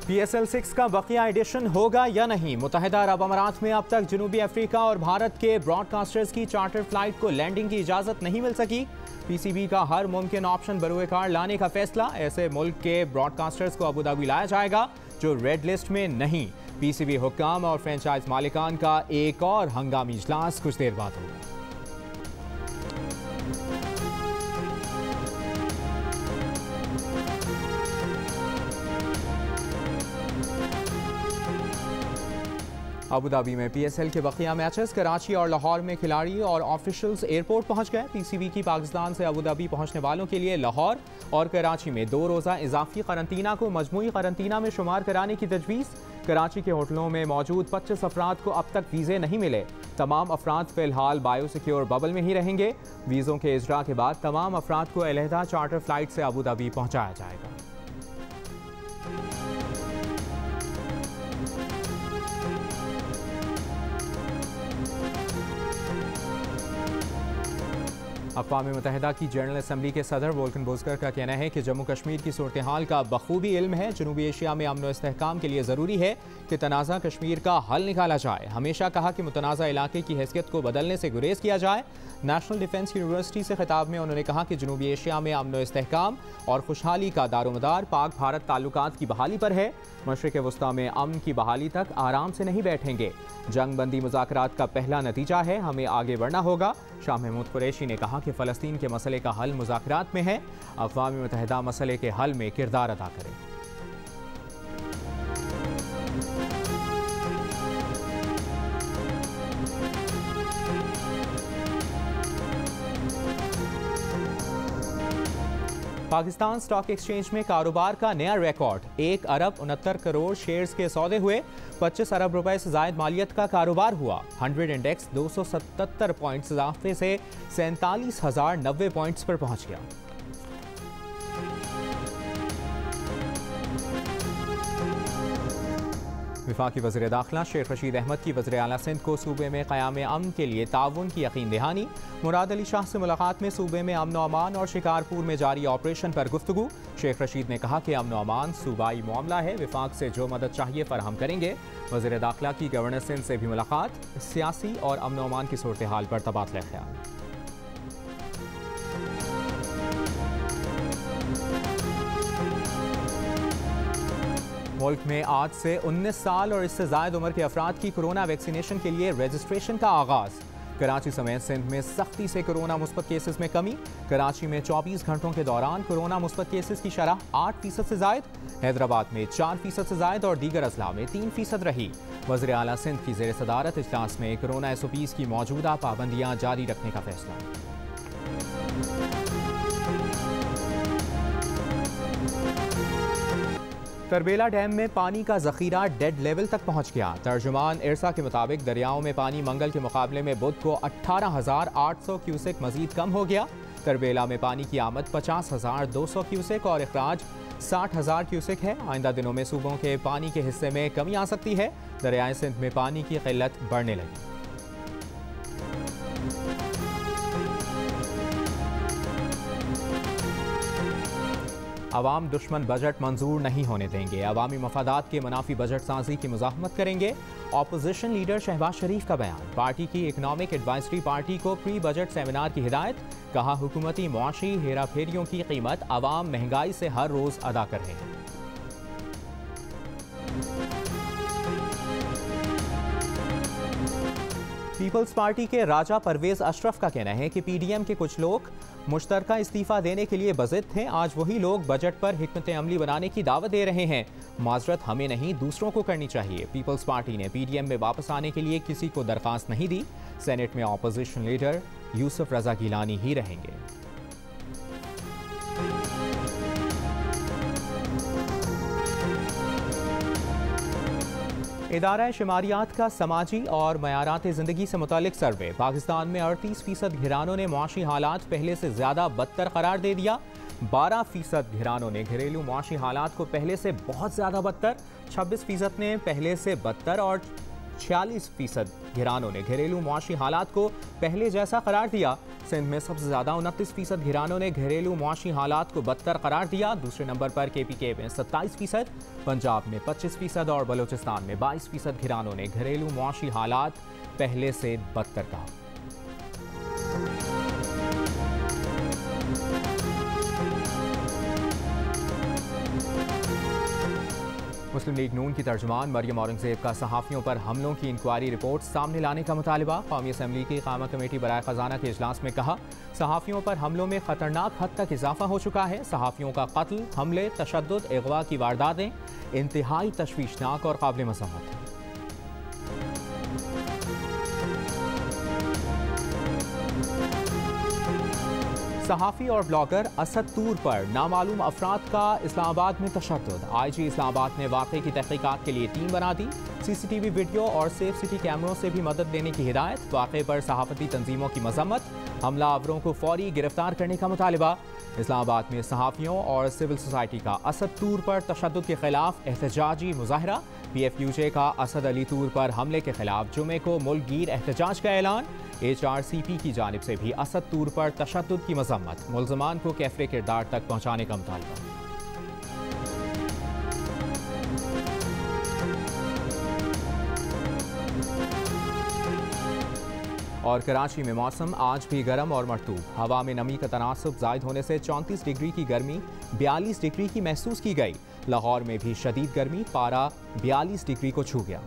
PSL 6 का बकिया addition होगा या नहीं? मुत्तहिदा अरब अमारात में अब तक जनूबी अफ्रीका और भारत के ब्रॉडकास्टर्स की चार्टर फ्लाइट को लैंडिंग की इजाजत नहीं मिल सकी। PCB का हर मुमकिन ऑप्शन बरूए कार लाने का फैसला। ऐसे मुल्क के ब्रॉडकास्टर्स को अबू धाबी लाया जाएगा जो रेड लिस्ट में नहीं। PCB हुक्काम और फ्रेंचाइज मालिकान का एक और हंगामी इजलास कुछ देर बाद होगा। अबू धाबी में PSL के बकिया मैचेस। कराची और लाहौर में खिलाड़ी और ऑफिशियल्स एयरपोर्ट पहुंच गए। PCB की पाकिस्तान से अबू धाबी पहुंचने वालों के लिए लाहौर और कराची में 2 रोज़ा इजाफी करंतना को मजमूई करंतना में शुमार कराने की तजवीज़। कराची के होटलों में मौजूद 25 अफराद को अब तक वीज़े नहीं मिले। तमाम अफराद फ़िलहाल बायोसिक्योर बबल में ही रहेंगे। वीज़ों के इजरा के बाद तमाम अफराद को अलहदा चार्टर फ्लाइट से अबू धाबी पहुँचाया जाएगा। अक़वाम मुत्तहिदा की जनरल असम्बली के सदर वोल्कन बोस्कर का कहना है कि जम्मू कश्मीर की सूरत हाल का बखूबी इल्म है। जनूबी एशिया में अमन व इस्तेहकाम के लिए ज़रूरी है कि तनाज़ा कश्मीर का हल निकाला जाए। हमेशा कहा कि मुतनाज़ा इलाके की हैसियत को बदलने से गुरेज किया जाए। नेशनल डिफेंस यूनिवर्सिटी से खिताब में उन्होंने कहा कि जनूबी एशिया में अमन व इस्तेहकाम और खुशहाली का दारोमदार पाक भारत ताल्लुकात की बहाली पर है। मशरिक़ वस्ता में अमन की बहाली तक आराम से नहीं बैठेंगे। जंग बंदी मुज़ाकरात का पहला नतीजा है, हमें आगे बढ़ना होगा। शाह महमूद कुरैशी ने कहा कि फ़लस्तीन के मसले का हल मुज़ाकरात में है। अक़वाम मुत्तहिदा मसले के हल में किरदार अदा करे। पाकिस्तान स्टॉक एक्सचेंज में कारोबार का नया रिकॉर्ड। 1 अरब 69 करोड़ शेयर्स के सौदे हुए। 25 अरब रुपए से जायद मालियत का कारोबार हुआ। 100 इंडेक्स 277 पॉइंट्स इजाफे से 47,090 पॉइंट्स पर पहुंच गया। वफाकी वज़ीर दाखिला शेख रशीद अहमद की वज़ीर आला सिंध को सूबे में क़याम अमन के लिए ताउन की यकीन दहानी। मुराद अली शाह से मुलाकात में सूबे में अमन व अमान और शिकारपुर में जारी ऑपरेशन पर गुफ्तगू। शेख रशीद ने कहा कि अमन व अमान सूबाई मामला है, विफाक से जो मदद चाहिए फराहम करेंगे। वज़ीर दाखिला की गवर्नर सिंध से भी मुलाकात। सियासी और अमन व अमान की सूरत हाल पर तबादला ख्याल। मुल्क में आज से 19 साल और इससे ज़ायद उम्र के अफराद की कोरोना वैक्सीनेशन के लिए रजिस्ट्रेशन का आगाज़। कराची समेत सिंध में सख्ती से कोरोना मुस्बत केसेस में कमी। कराची में 24 घंटों के दौरान कोरोना मुस्बत केसेस की शरह 8% से जायद। हैदराबाद में 4% से जायद और दीगर अजला में 3% रही। वज़ीर आला सिंध की ज़ेर सदारत इजलास में कोरोना SOPs की मौजूदा पाबंदियाँ जारी रखने का फैसला। तरबेला डैम में पानी का जखीरा डेड लेवल तक पहुंच गया। तर्जुमान इरसा के मुताबिक दरियाओं में पानी मंगल के मुकाबले में बुध को 18,800 क्यूसेक मजीद कम हो गया। तरबेला में पानी की आमद 50,200 क्यूसेक और अखराज 60,000 क्यूसेक है। आइंदा दिनों में सूबों के पानी के हिस्से में कमी आ सकती है। दरियाए सिंध में पानी की किल्लत बढ़ने लगी। अवाम दुश्मन बजट मंजूर नहीं होने देंगे। अवामी मफादात के मुनाफी बजट साजी की मुज़ाहमत करेंगे। ऑपोजिशन लीडर शहबाज शरीफ का बयान। पार्टी की इकनॉमिक एडवाइजरी पार्टी को प्री बजट सेमिनार की हिदायत। कहा हुकूमती मुआशी हेरा फेरियों की कीमत अवाम महंगाई से हर रोज़ अदा कर रहे हैं। पीपल्स पार्टी के राजा परवेज अशरफ का कहना है कि PDM के कुछ लोग मुश्तरका इस्तीफा देने के लिए बज़िद थे। आज वही लोग बजट पर हिकमत अमली बनाने की दावत दे रहे हैं। माजरत हमें नहीं दूसरों को करनी चाहिए। पीपल्स पार्टी ने PDM में वापस आने के लिए किसी को दरख्वास्त नहीं दी। सेनेट में ऑपोजिशन लीडर यूसुफ रजा गिलानी ही रहेंगे। इदारा शुमारियात का समाजी और मयारात ज़िंदगी से मुतालिक सर्वे। पाकिस्तान में 38% घरानों ने मुआशी हालात पहले से ज़्यादा बदतर करार दे दिया। 12% घरानों ने घरेलू मुआशी हालात को पहले से बहुत ज़्यादा बदतर। 26% ने पहले से बदतर और 46% घिरानों ने घरेलू मुआशी हालात को पहले जैसा करार दिया। सिंध में सबसे ज्यादा 29% घिरानों ने घरेलू मुआशी हालात को बदतर करार दिया। दूसरे नंबर पर KPK में 27%, पंजाब में 25% और बलोचिस्तान में 22% घिरानों ने घरेलू मुआशी हालात पहले से बदतर कहा। मुस्लिम लीग नून की तर्जुमान मरियम औरंगजेब का सहाफ़ियों पर हमलों की इंक्वायरी रिपोर्ट सामने लाने का मुतालिबा। कौमी असम्बली की कामा कमेटी बराए खजाना के इजलास में कहा, सहाफ़ियों पर हमलों में खतरनाक हद तक इजाफा हो चुका है। सहाफ़ियों का कत्ल, हमले, तशद्दुद, अगवा की वारदातें इंतहाई तशवीशनाक और काबिल मज़म्मत है। सहाफ़ी और ब्लॉगर असद तूर पर नामालूम अफराद का इस्लामाबाद में तशद्दुद। IG इस्लामाबाद ने वाक़े की तहक़ीक़ात के लिए टीम बना दी। CCTV वीडियो और सेफ सिटी कैमरों से भी मदद लेने की हिदायत। वाक़े पर सहाफ़ती तंजीमों की मज़म्मत, हमला आवरों को फौरी गिरफ्तार करने का मुतालिबा। इस्लामाबाद में सहाफ़ियों और सिविल सोसाइटी का असद तूर पर तशद्दुद के खिलाफ एहतजाजी मुज़ाहरा। PFUJ का असद अली तूर पर हमले के खिलाफ जुमे को मुल्कगीर एहतजाज का ऐलान। HRCP की जानिब से भी असद तूर पर तशद्दुद की मज़म्मत, मुल्ज़मान को कैफ़े किरदार तक पहुँचाने का मुतालबा। और कराची में मौसम आज भी गर्म और मरतूब। हवा में नमी का तनासुब ज़ायद होने से 34 डिग्री की गर्मी 42 डिग्री की महसूस की गई। लाहौर में भी शदीद गर्मी, पारा 42 डिग्री को छू गया।